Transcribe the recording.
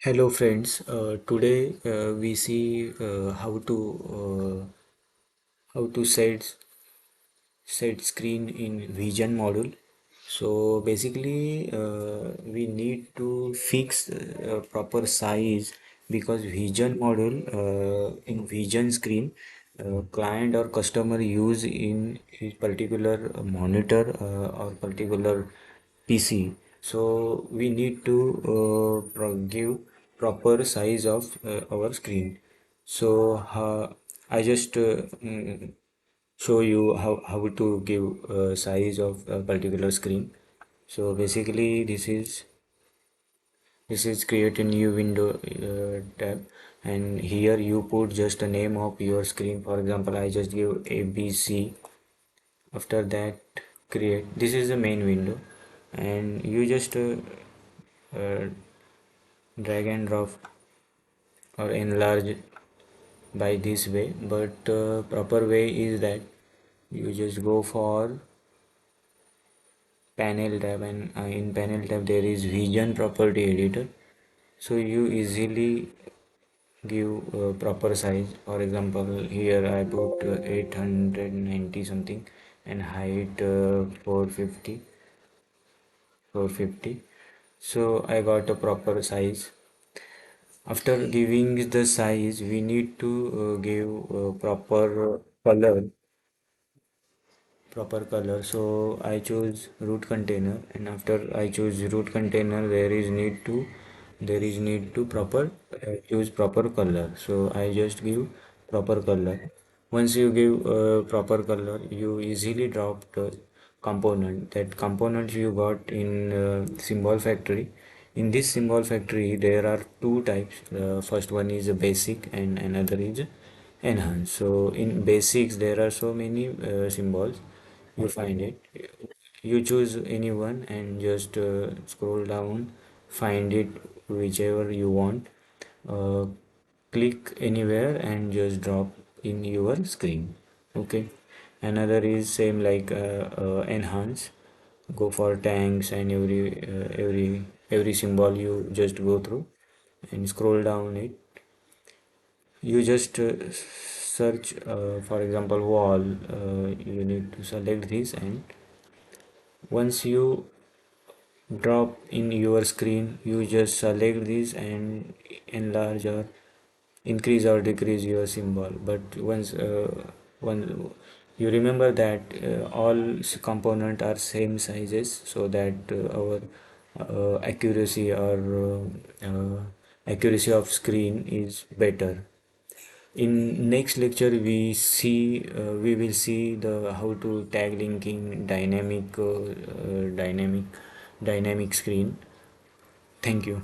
Hello friends, today we see how to set screen in vision module. So basically we need to fix proper size because vision module in vision screen client or customer use in a particular monitor or particular PC. So we need to give proper size of our screen. So I just show you how to give size of a particular screen. So basically this is create a new window tab, and here you put just the name of your screen. For example, I just give ABC. After that, create. This is the main window, and you just uh, drag and drop or enlarge by this way. But proper way is that you just go for panel tab, and in panel tab there is vision property editor, so you easily give proper size. For example, here I put 890 something and height 450. So I got a proper size. After giving the size, we need to give proper color. So I choose root container, and after I choose root container, there is need to proper use proper color. So I just give proper color. Once you give proper color, you easily drop the component. That component you got in symbol factory. In this symbol factory there are two types. First one is a basic and another is enhance. So in basics there are so many symbols. You find it, you choose any one and just scroll down, find it whichever you want, uh, click anywhere and just drop in your screen. Okay, another is same like enhance. Go for tanks, and every symbol you just go through and scroll down it. You just search, for example, wall. You need to select this, and once you drop in your screen, you just select this and enlarge or increase or decrease your symbol. But once you remember that all component are same sizes, so that our accuracy of screen is better. In next lecture we will see the how to tag linking dynamic screen. Thank you.